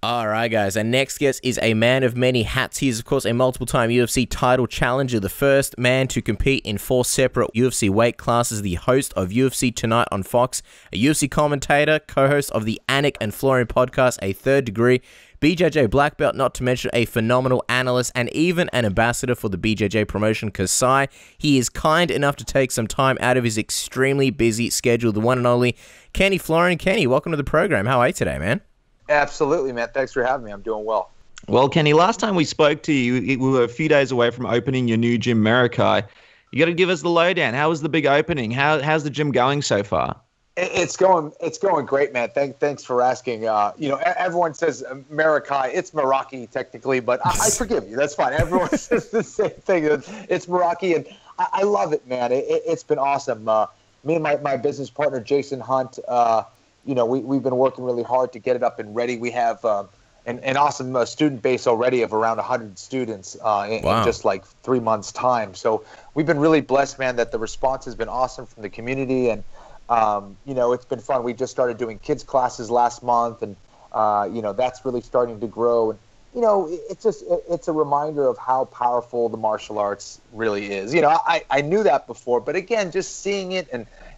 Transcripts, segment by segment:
All right, guys. Our next guest is a man of many hats. He is, of course, a multiple-time UFC title challenger, the first man to compete in 4 separate UFC weight classes, the host of UFC Tonight on Fox, a UFC commentator, co-host of the Anik and Florian podcast, a third degree BJJ black belt, not to mention a phenomenal analyst and even an ambassador for the BJJ promotion, Kasai. He is kind enough to take some time out of his extremely busy schedule, the one and only Kenny Florian. Kenny, welcome to the program. How are you today, man? Absolutely, man. Thanks for having me. I'm doing well. Well, Kenny, last time we spoke to you, we were a few days away from opening your new gym, Marakai. You got to give us the lowdown. How was the big opening? How's the gym going so far? It's going great, man. Thanks for asking. Everyone says Marakai. It's Meraki technically, but I forgive you. That's fine. Everyone says the same thing. It's Meraki, and I love it, man. It's been awesome. Me and my business partner, Jason Hunt, we've been working really hard to get it up and ready. We have an awesome student base already of around 100 students in just like 3 months' time. So we've been really blessed, man, that the response has been awesome from the community. And, it's been fun. We just started doing kids classes last month, and, that's really starting to grow. And, it's a reminder of how powerful the martial arts really is. I knew that before, but again, just seeing it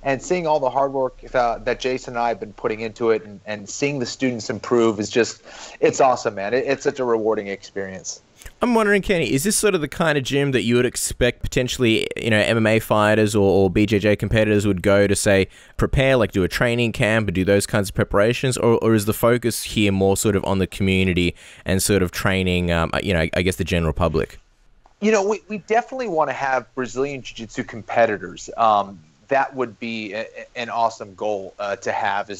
and seeing all the hard work that Jason and I have been putting into it and seeing the students improve it's awesome, man. It's such a rewarding experience. I'm wondering, Kenny, is this sort of the kind of gym that you would expect potentially, MMA fighters or BJJ competitors would go to, say, prepare, like do a training camp and do those kinds of preparations? Or is the focus here more sort of on the community and sort of training, I guess the general public? We definitely want to have Brazilian Jiu-Jitsu competitors. That would be an awesome goal to have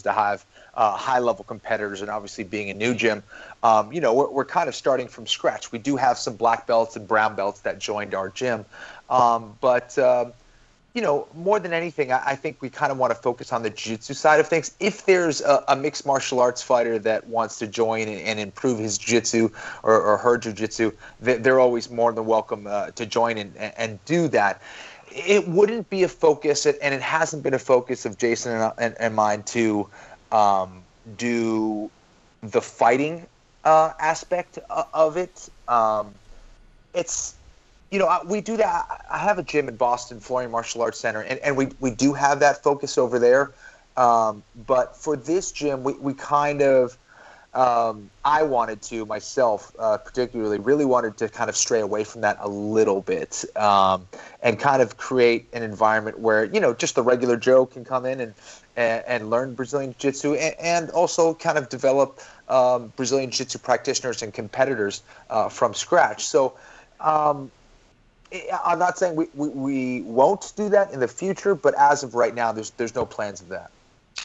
high-level competitors. And obviously being a new gym, we're kind of starting from scratch. We do have some black belts and brown belts that joined our gym. But more than anything, I think we kind of want to focus on the jiu-jitsu side of things. If there's a mixed martial arts fighter that wants to join and improve his jiu-jitsu or her jiu-jitsu, they're always more than welcome to join and do that. It wouldn't be a focus, and it hasn't been a focus of Jason and mine to do the fighting aspect of it. We do that. I have a gym in Boston, Florian Martial Arts Center, and we do have that focus over there. But for this gym, we kind of, I wanted to myself, particularly, really wanted to kind of stray away from that a little bit, and kind of create an environment where just the regular Joe can come in and learn Brazilian Jiu-Jitsu, and also kind of develop Brazilian Jiu-Jitsu practitioners and competitors from scratch. So I'm not saying we won't do that in the future, but as of right now, there's no plans of that.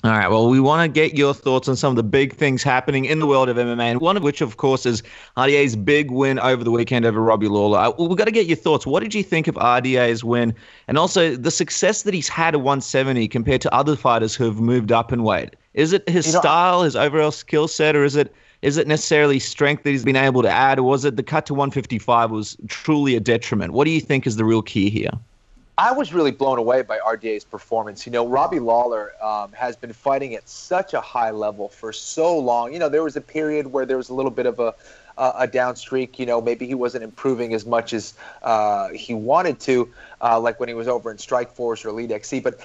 All right, well, we want to get your thoughts on some of the big things happening in the world of MMA, and one of which, of course, is RDA's big win over the weekend over Robbie Lawler. We've got to get your thoughts. What did you think of RDA's win, and also the success that he's had at 170 compared to other fighters who have moved up in weight? Is it his style, his overall skill set, or is it necessarily strength that he's been able to add, or was it the cut to 155 was truly a detriment? What do you think is the real key here? I was really blown away by RDA's performance. Robbie Lawler has been fighting at such a high level for so long. There was a period where there was a little bit of a down streak. Maybe he wasn't improving as much as he wanted to, like when he was over in Strikeforce or Elite XC. But,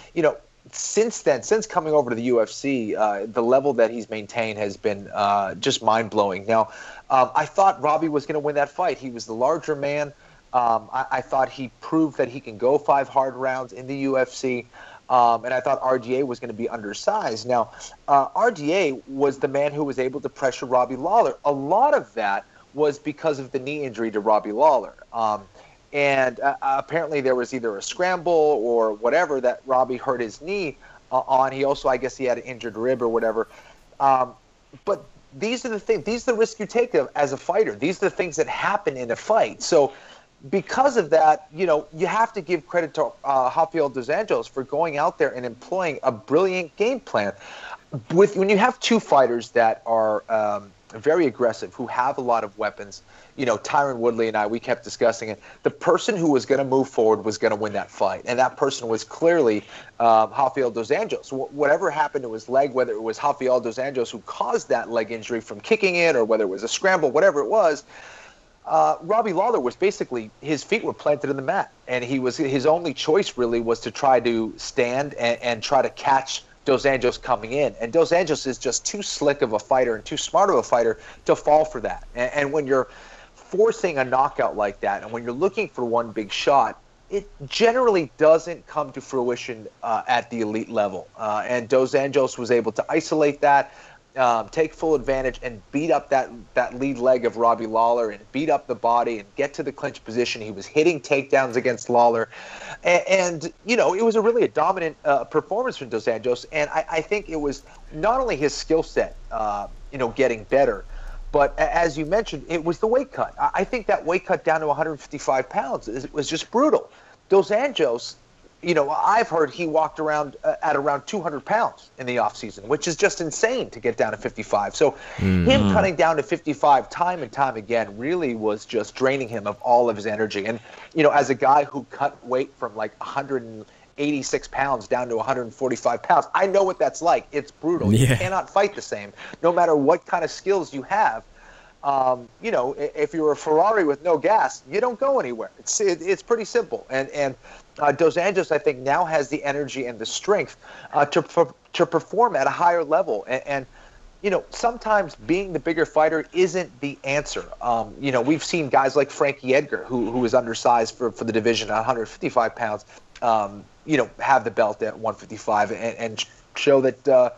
since then, since coming over to the UFC, the level that he's maintained has been just mind-blowing. Now, I thought Robbie was going to win that fight. He was the larger man. I thought he proved that he can go 5 hard rounds in the UFC, and I thought RDA was going to be undersized. Now, RDA was the man who was able to pressure Robbie Lawler. A lot of that was because of the knee injury to Robbie Lawler. And apparently there was either a scramble or whatever that Robbie hurt his knee on. He also, I guess he had an injured rib or whatever. But these are the things, these are the risks you take as a fighter. These are the things that happen in a fight. So because of that, you have to give credit to Rafael dos Anjos for going out there and employing a brilliant game plan. When you have two fighters that are very aggressive, who have a lot of weapons. Tyron Woodley and we kept discussing it. The person who was going to move forward was going to win that fight, and that person was clearly Rafael dos Anjos. Whatever happened to his leg, whether it was Rafael dos Anjos who caused that leg injury from kicking it, or whether it was a scramble, whatever it was, Robbie Lawler was basically, his feet were planted in the mat, and his only choice really was to try to stand and try to catch Dos Anjos coming in. And Dos Anjos is just too slick of a fighter and too smart of a fighter to fall for that. And when you're forcing a knockout like that, and when you're looking for one big shot, it generally doesn't come to fruition at the elite level. And Dos Anjos was able to isolate that, take full advantage, and beat up that lead leg of Robbie Lawler, and beat up the body and get to the clinch position. He was hitting takedowns against Lawler. And it was a dominant performance from Dos Anjos. And I think it was not only his skill set, getting better, but as you mentioned, it was the weight cut. I think that weight cut down to 155 pounds was just brutal. Dos Anjos, I've heard he walked around at around 200 pounds in the offseason, which is just insane to get down to 55. So him cutting down to 55 time and time again really was just draining him of all of his energy. And, as a guy who cut weight from like 186 pounds down to 145 pounds, I know what that's like. It's brutal. Yeah. You cannot fight the same, no matter what kind of skills you have. If you're a Ferrari with no gas, you don't go anywhere. It's pretty simple. And Dos Anjos, I think, now has the energy and the strength to perform at a higher level. And sometimes being the bigger fighter isn't the answer. We've seen guys like Frankie Edgar, who is undersized for the division at 155 pounds, have the belt at 155 and show that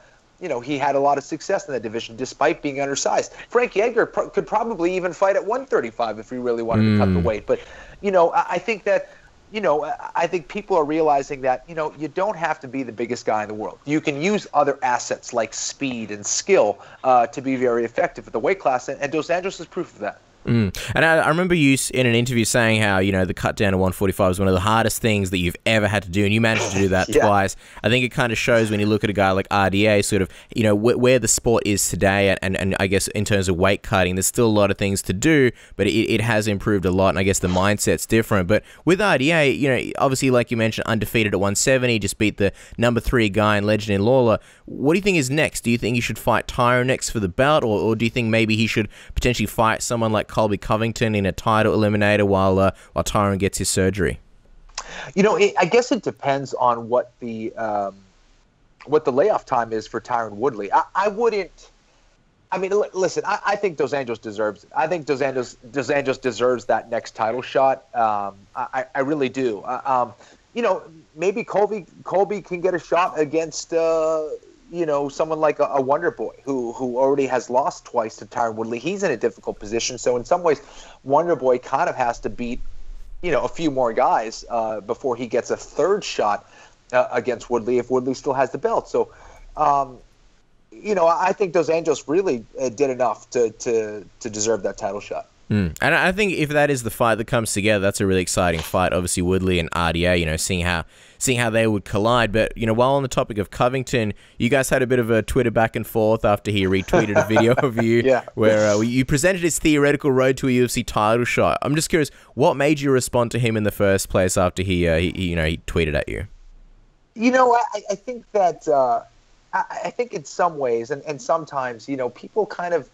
he had a lot of success in that division despite being undersized. Frankie Edgar could probably even fight at 135 if he really wanted to cut the weight. But, I think that, I think people are realizing that, you don't have to be the biggest guy in the world. You can use other assets like speed and skill to be very effective at the weight class, and Dos Anjos is proof of that. And I remember you in an interview saying how, the cut down to 145 was one of the hardest things that you've ever had to do, and you managed to do that twice. I think it kind of shows when you look at a guy like RDA, sort of, where the sport is today, and I guess in terms of weight cutting, there's still a lot of things to do, but it has improved a lot, and I guess the mindset's different. But with RDA, obviously, like you mentioned, undefeated at 170, just beat the number 3 guy and legend in Lawler. What do you think is next? Do you think he should fight Tyron next for the belt, or do you think maybe he should potentially fight someone like Colby Covington in a title eliminator while Tyron gets his surgery? I guess it depends on what the layoff time is for Tyron Woodley. I wouldn't. I mean, listen. I think Dos Anjos deserves it. I think Dos Anjos deserves that next title shot. I really do. Maybe Colby can get a shot against someone like a Wonder Boy who already has lost twice to Tyron Woodley. He's in a difficult position. So in some ways, Wonder Boy kind of has to beat, a few more guys before he gets a third shot against Woodley if Woodley still has the belt. So, I think Dos Anjos really did enough to deserve that title shot. And I think if that is the fight that comes together, that's a really exciting fight. Obviously, Woodley and RDA, seeing how they would collide. But, while on the topic of Covington, you guys had a bit of a Twitter back and forth after he retweeted a video of you where you presented his theoretical road to a UFC title shot. I'm just curious, what made you respond to him in the first place after he tweeted at you? I think that I think in some ways and sometimes, people kind of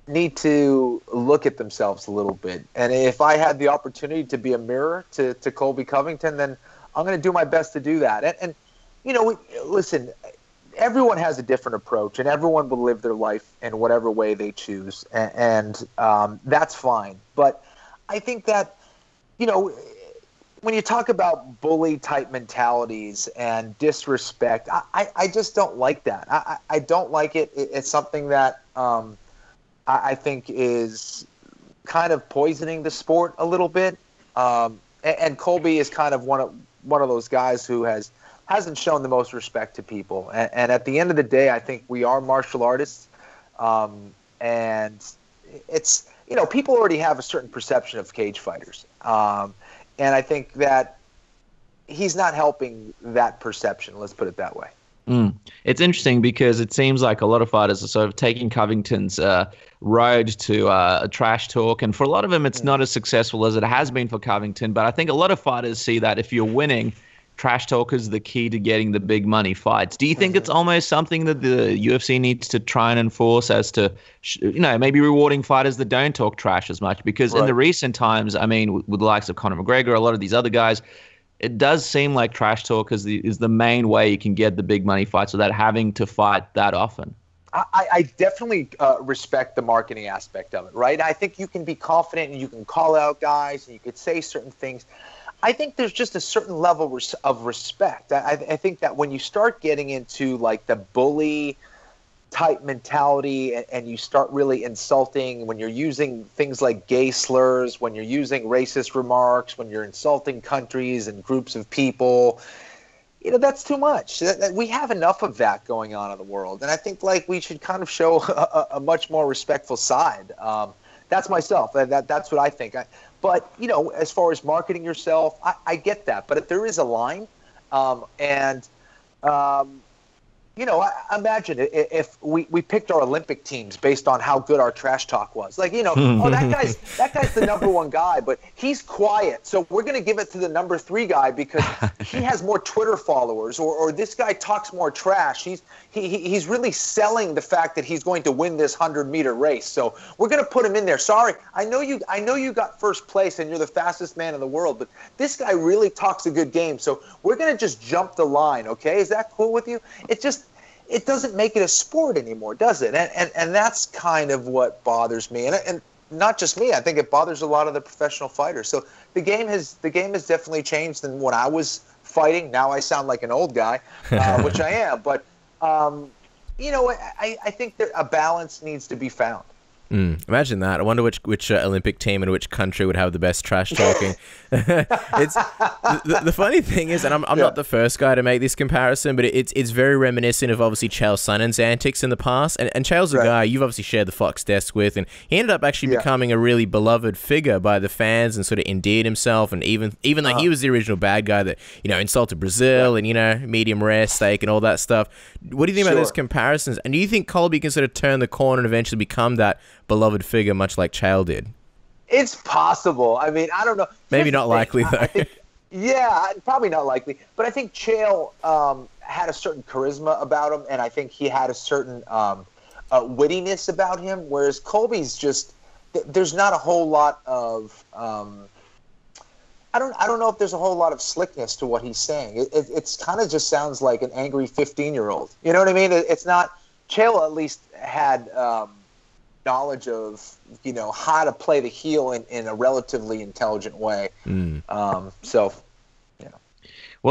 need to look at themselves a little bit. And if I had the opportunity to be a mirror to Colby Covington, then I'm going to do my best to do that. And listen, everyone has a different approach, and everyone will live their life in whatever way they choose. And that's fine. But I think that, when you talk about bully-type mentalities and disrespect, I just don't like that. I don't like it. It's something that I think is kind of poisoning the sport a little bit. And Colby is kind of one of those guys who hasn't shown the most respect to people. And at the end of the day, I think we are martial artists. And it's, people already have a certain perception of cage fighters. And I think that he's not helping that perception. Let's put it that way. It's interesting because it seems like a lot of fighters are sort of taking Covington's road to trash talk. And for a lot of them, it's not as successful as it has been for Covington. But I think a lot of fighters see that if you're winning, trash talk is the key to getting the big money fights. Do you think it's almost something that the UFC needs to try and enforce as to, maybe rewarding fighters that don't talk trash as much? Because in the recent times, I mean, with the likes of Conor McGregor, a lot of these other guys, it does seem like trash talk is the main way you can get the big money fights without having to fight that often. I definitely respect the marketing aspect of it, right? I think you can be confident and you can call out guys and you could say certain things. I think there's just a certain level of respect. I think that when you start getting into like the bully type mentality and you start really insulting, when you're using things like gay slurs, when you're using racist remarks, when you're insulting countries and groups of people, that's too much. We have enough of that going on in the world. And I think like we should kind of show a much more respectful side. That's myself. That's what I think. But, as far as marketing yourself, I get that. But if there is a line, imagine if we picked our Olympic teams based on how good our trash talk was. Like, that guy's the number one guy, but he's quiet. So we're going to give it to the number 3 guy because he has more Twitter followers, or this guy talks more trash. He's really selling the fact that he's going to win this 100-meter race. So we're going to put him in there. Sorry, I know you got first place and you're the fastest man in the world, but this guy really talks a good game. So we're going to just jump the line, okay? Is that cool with you? It doesn't make it a sport anymore, does it? And that's kind of what bothers me. And not just me. I think it bothers a lot of the professional fighters. So the game has definitely changed than when I was fighting. Now I sound like an old guy, which I am. But, I think that a balance needs to be found. Imagine that. I wonder which Olympic team and which country would have the best trash talking. It's the funny thing is, and I'm not the first guy to make this comparison, but it's very reminiscent of obviously Chael Sonnen's antics in the past. And Chael's a guy you've obviously shared the Fox desk with, and he ended up actually becoming a really beloved figure by the fans and sort of endeared himself. And even though he was the original bad guy that insulted Brazil and medium rare steak and all that stuff. What do you think about those comparisons? And do you think Colby can sort of turn the corner and eventually become that beloved figure, much like Chael did? It's possible. I mean, I don't know. Maybe not likely, though. Probably not likely. But I think Chael had a certain charisma about him, and I think he had a certain wittiness about him, whereas Colby's just there's not a whole lot of I don't know if there's a whole lot of slickness to what he's saying. It's kind of just sounds like an angry 15-year-old. You know what I mean? It's not. Chael at least had knowledge of how to play the heel in a relatively intelligent way. Well,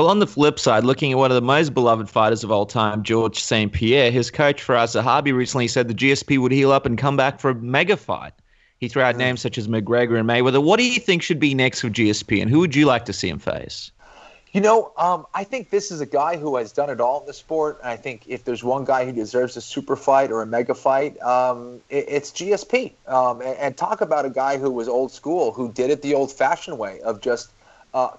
on the flip side, looking at one of the most beloved fighters of all time, George St. Pierre, his coach Faraz Zahabi recently said the GSP would heal up and come back for a mega fight. He threw out names such as McGregor and Mayweather. What do you think should be next for GSP, and who would you like to see him face? I think this is a guy who has done it all in the sport. And I think if there's one guy who deserves a super fight or a mega fight, it's GSP. And talk about a guy who was old school, who did it the old-fashioned way of just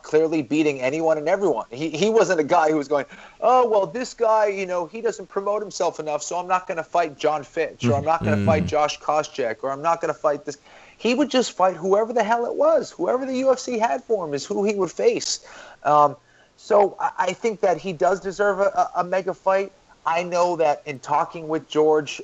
clearly beating anyone and everyone. He wasn't a guy who was going, oh, well, this guy, he doesn't promote himself enough, so I'm not going to fight John Fitch, or I'm not going to fight Josh Koscheck, or I'm not going to fight this. He would just fight whoever the hell it was. Whoever the UFC had for him is who he would face. So I think that he does deserve a mega fight. I know that in talking with George,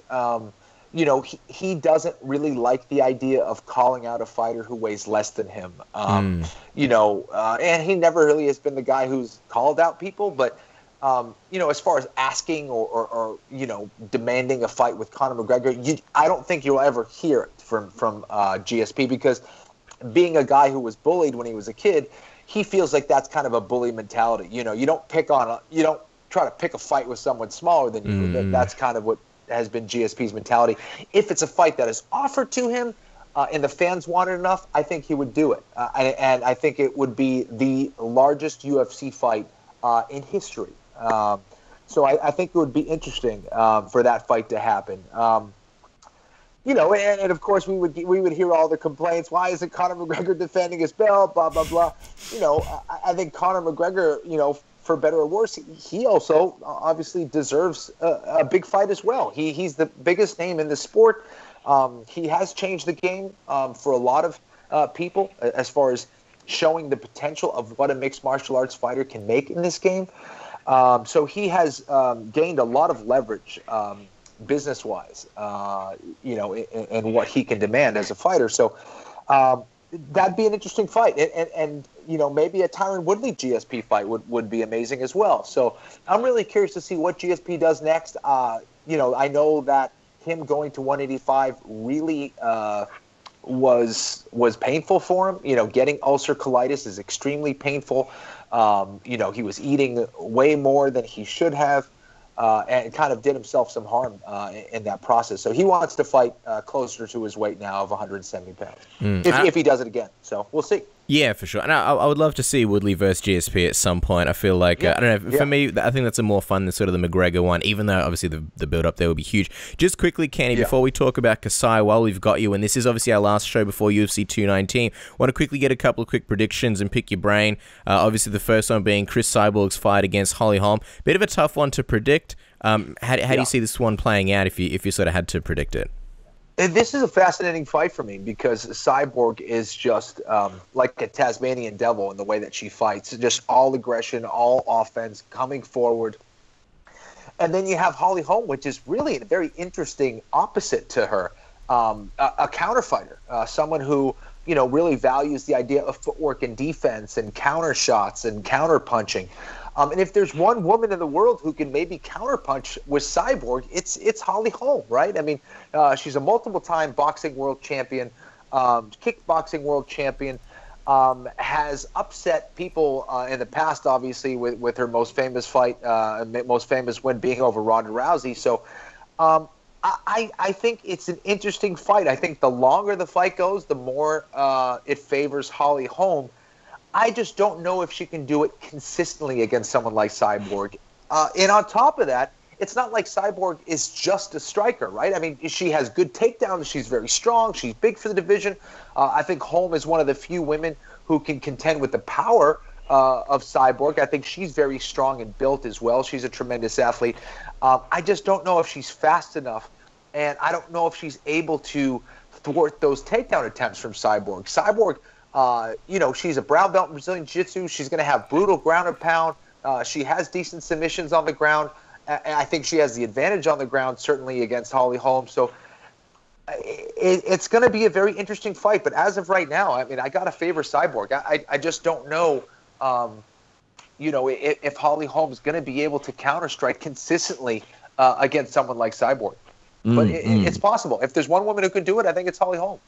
he doesn't really like the idea of calling out a fighter who weighs less than him. And he never really has been the guy who's called out people. But, as far as asking or demanding a fight with Conor McGregor, I don't think you'll ever hear it from GSP, because being a guy who was bullied when he was a kid, he feels like that's kind of a bully mentality. You don't you don't try to pick a fight with someone smaller than you. That's kind of what has been GSP's mentality. If it's a fight that is offered to him and the fans want it enough, I think he would do it. And I think it would be the largest UFC fight in history. So I think it would be interesting for that fight to happen. And of course we would hear all the complaints. Why isn't Conor McGregor defending his belt? Blah blah blah. I think Conor McGregor, for better or worse, he also obviously deserves a big fight as well. He's the biggest name in the sport. He has changed the game for a lot of people as far as showing the potential of what a mixed martial arts fighter can make in this game. So he has gained a lot of leverage business-wise, and what he can demand as a fighter. So that'd be an interesting fight. And maybe a Tyron Woodley GSP fight would be amazing as well. So I'm really curious to see what GSP does next. I know that him going to 185 really was painful for him. Getting ulcer colitis is extremely painful. He was eating way more than he should have, and kind of did himself some harm in that process. So he wants to fight closer to his weight now of 170 pounds, if he does it again. So we'll see. Yeah, for sure. And I would love to see Woodley versus GSP at some point. I feel like, I don't know, for me, I think that's a more fun than sort of the McGregor one, even though obviously the build-up there will be huge. Just quickly, Kenny, before we talk about Kasai, while we've got you, and this is obviously our last show before UFC 219, want to quickly get a couple of quick predictions and pick your brain. Obviously, the first one being Chris Cyborg's fight against Holly Holm. Bit of a tough one to predict. How do you see this one playing out if you sort of had to predict it? This is a fascinating fight for me because Cyborg is just like a Tasmanian devil in the way that she fights. Just all aggression, all offense, coming forward. And then you have Holly Holm, which is really a very interesting opposite to her, a counter fighter, someone who really values the idea of footwork and defense and counter shots and counter punching. And if there's one woman in the world who can maybe counterpunch with Cyborg, it's Holly Holm, right? I mean, she's a multiple-time boxing world champion, kickboxing world champion, has upset people in the past, obviously, with her most famous fight, most famous win being over Ronda Rousey. So I think it's an interesting fight. I think the longer the fight goes, the more it favors Holly Holm. I just don't know if she can do it consistently against someone like Cyborg. And on top of that, it's not like Cyborg is just a striker, right? I mean, she has good takedowns. She's very strong. She's big for the division. I think Holm is one of the few women who can contend with the power of Cyborg. I think she's very strong and built as well. She's a tremendous athlete. I just don't know if she's fast enough, and I don't know if she's able to thwart those takedown attempts from Cyborg. Cyborg, she's a brown belt in Brazilian Jiu-Jitsu. She's going to have brutal ground and pound. She has decent submissions on the ground. And I think she has the advantage on the ground, certainly against Holly Holm. So it's going to be a very interesting fight. But as of right now, I mean, I got to favor Cyborg. I just don't know, if Holly Holm is going to be able to counter-strike consistently against someone like Cyborg. But it's possible. If there's one woman who can do it, I think it's Holly Holm.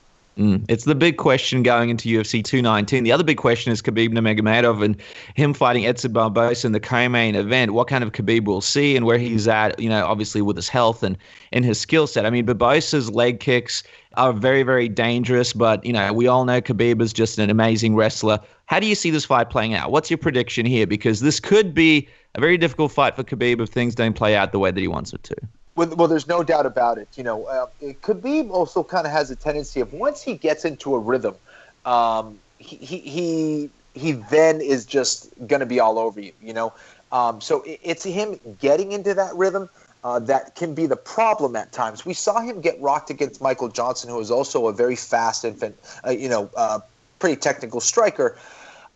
It's the big question going into UFC 219. The other big question is Khabib Nurmagomedov and him fighting Edson Barboza in the co-main event. What kind of Khabib we'll see and where he's at, obviously with his health and his skill set. I mean, Barboza's leg kicks are very, very dangerous, but, we all know Khabib is just an amazing wrestler. How do you see this fight playing out? What's your prediction here? Because this could be a very difficult fight for Khabib if things don't play out the way that he wants it to. Well, there's no doubt about it. Khabib also kind of has a tendency of once he gets into a rhythm, he then is just going to be all over you. So it's him getting into that rhythm that can be the problem at times. We saw him get rocked against Michael Johnson, who is also a very fast and pretty technical striker.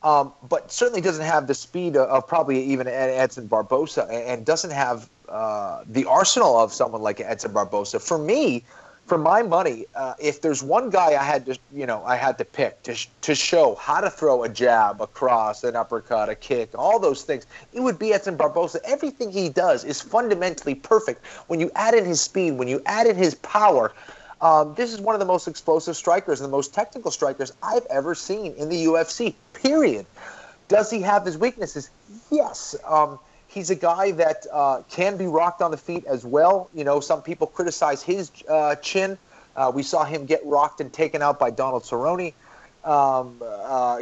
But certainly doesn't have the speed of probably even Edson Barboza, and doesn't have the arsenal of someone like Edson Barboza. For me, for my money, if there's one guy I had to pick to show how to throw a jab, a cross, an uppercut, a kick, all those things, it would be Edson Barboza. Everything he does is fundamentally perfect. When you add in his speed, when you add in his power, this is one of the most explosive strikers and the most technical strikers I've ever seen in the UFC, period. Does he have his weaknesses? Yes. He's a guy that can be rocked on the feet as well. Some people criticize his chin. We saw him get rocked and taken out by Donald Cerrone.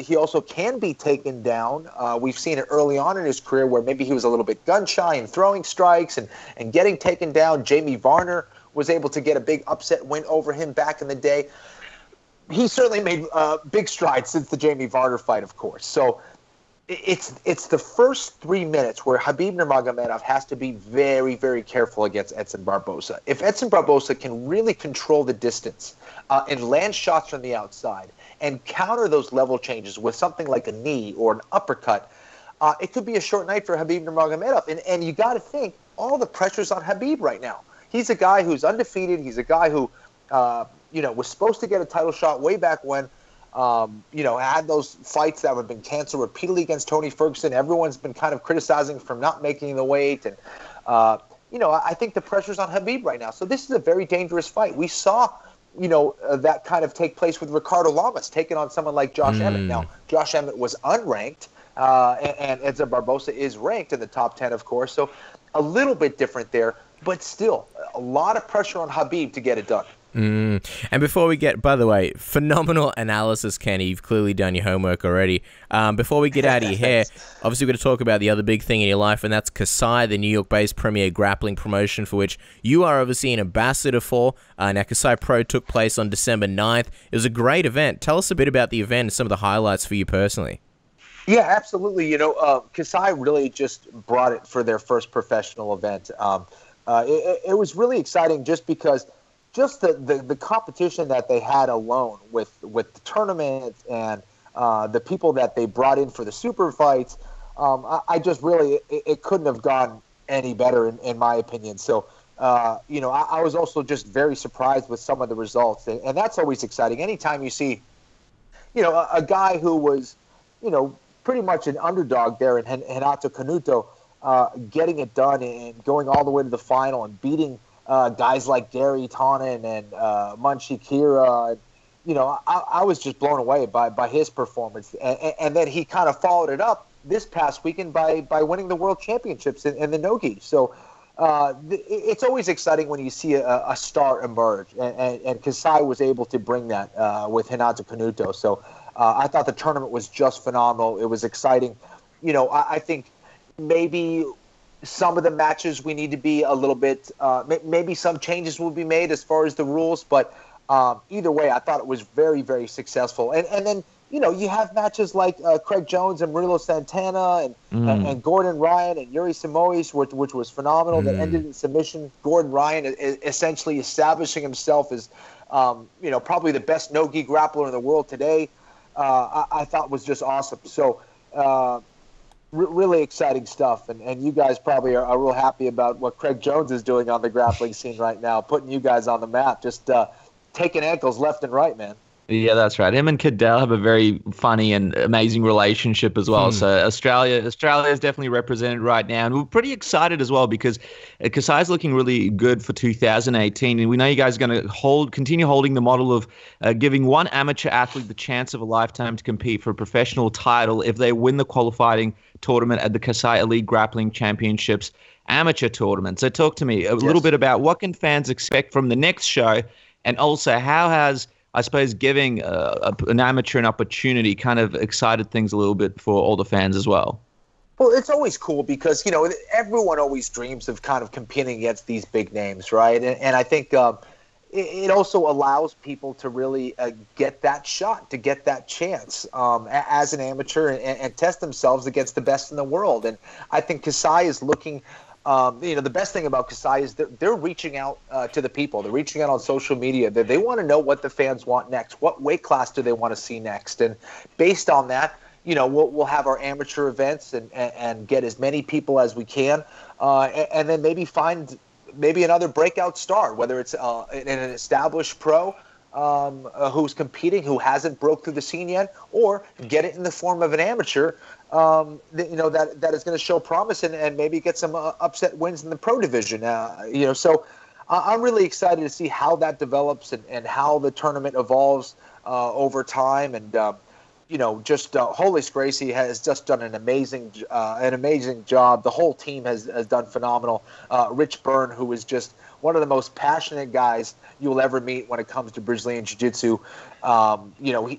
He also can be taken down. We've seen it early on in his career where maybe he was a little bit gun-shy and throwing strikes and getting taken down. Jamie Varner was able to get a big upset win over him back in the day. He certainly made big strides since the Jamie Varner fight, of course. So it's the first 3 minutes where Khabib Nurmagomedov has to be very, very careful against Edson Barboza. If Edson Barboza can really control the distance and land shots from the outside and counter those level changes with something like a knee or an uppercut, it could be a short night for Khabib Nurmagomedov. And you got to think, all the pressure's on Khabib right now. He's a guy who's undefeated. He's a guy who, was supposed to get a title shot way back when. Had those fights that have been canceled repeatedly against Tony Ferguson. Everyone's been kind of criticizing from not making the weight. And, I think the pressure's on Khabib right now. So this is a very dangerous fight. We saw, that kind of take place with Ricardo Lamas taking on someone like Josh Emmett. Now, Josh Emmett was unranked, and Edson Barboza is ranked in the top 10, of course. So a little bit different there, but still a lot of pressure on Khabib to get it done. And before we get, by the way, phenomenal analysis, Kenny. You've clearly done your homework already. Before we get out of your hair, obviously we're going to talk about the other big thing in your life, and that's Kasai, the New York-based premier grappling promotion for which you are obviously an ambassador for. Now, Kasai Pro took place on December 9th. It was a great event. Tell us a bit about the event and some of the highlights for you personally. Yeah, absolutely. Kasai really just brought it for their first professional event. It was really exciting just because just the competition that they had alone with the tournament and the people that they brought in for the super fights, I just really, it couldn't have gone any better in my opinion. So, I was also just very surprised with some of the results. And that's always exciting. Anytime you see, a guy who was, pretty much an underdog there in Renato Canuto getting it done and going all the way to the final and beating guys like Gary Tonin and Munshi Kira. I was just blown away by his performance. And then he kind of followed it up this past weekend by winning the World Championships in the no-gi. So it's always exciting when you see a star emerge. And Kasai was able to bring that with Renato Canuto. So I thought the tournament was just phenomenal. It was exciting. I think maybe some of the matches we need to be a little bit maybe some changes will be made as far as the rules, but either way, I thought it was very, very successful. And then, you have matches like Craig Jones and Murilo Santana and Gordon Ryan and Yuri Simoes, which was phenomenal, that ended in submission. Gordon Ryan essentially establishing himself as, probably the best no-gi grappler in the world today. I thought was just awesome. So, really exciting stuff, and you guys probably are real happy about what Craig Jones is doing on the grappling scene right now, putting you guys on the map, just taking ankles left and right, man. Yeah, that's right. Him and Cadell have a very funny and amazing relationship as well. So Australia is definitely represented right now, and we're pretty excited as well because Kasai's looking really good for 2018, and we know you guys are going to continue holding the model of giving one amateur athlete the chance of a lifetime to compete for a professional title if they win the qualifying tournament at the Kasai Elite Grappling Championships amateur tournament. So talk to me a little bit about what can fans expect from the next show, and also how has, I suppose, giving an amateur an opportunity kind of excited things a little bit for all the fans as well? Well, it's always cool because, everyone always dreams of kind of competing against these big names, right? And I think it also allows people to really get that shot, to get that chance as an amateur and test themselves against the best in the world. And I think Kasai is looking the best thing about Kasai is they're reaching out to the people. They're reaching out on social media. They want to know what the fans want next. What weight class do they want to see next? And based on that, we'll have our amateur events and get as many people as we can, and then maybe find another breakout star, whether it's an established pro who's competing, who hasn't broke through the scene yet, or get it in the form of an amateur that is going to show promise and maybe get some upset wins in the pro division. So I'm really excited to see how that develops and how the tournament evolves over time. And Hollis Gracie has just done an amazing job. The whole team has done phenomenal. Rich Byrne, who is just one of the most passionate guys you'll ever meet when it comes to Brazilian Jiu-Jitsu.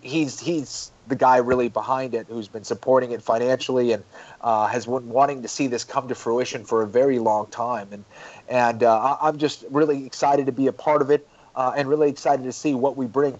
He's the guy really behind it, who's been supporting it financially and has been wanting to see this come to fruition for a very long time. And I'm just really excited to be a part of it and really excited to see what we bring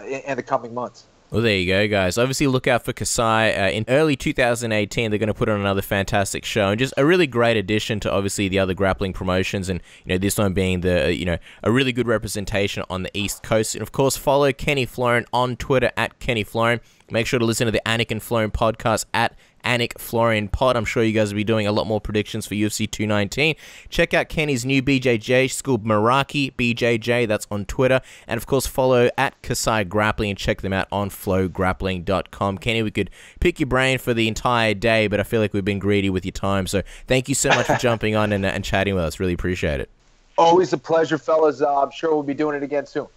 in the coming months. Well, there you go, guys. Obviously, look out for Kasai. In early 2018, they're going to put on another fantastic show, and just a really great addition to obviously the other grappling promotions, and this one being the a really good representation on the East Coast. And of course, follow Kenny Florian on Twitter at Kenny Florian. Make sure to listen to the Anik and Florian podcast at Anik Florian Pod. I'm sure you guys will be doing a lot more predictions for UFC 219. Check out Kenny's new BJJ school, Meraki BJJ. That's on Twitter. And of course, follow at Kasai Grappling and check them out on flowgrappling.com. Kenny, we could pick your brain for the entire day, but I feel like we've been greedy with your time. So thank you so much for jumping on and chatting with us. Really appreciate it. Always a pleasure, fellas. I'm sure we'll be doing it again soon.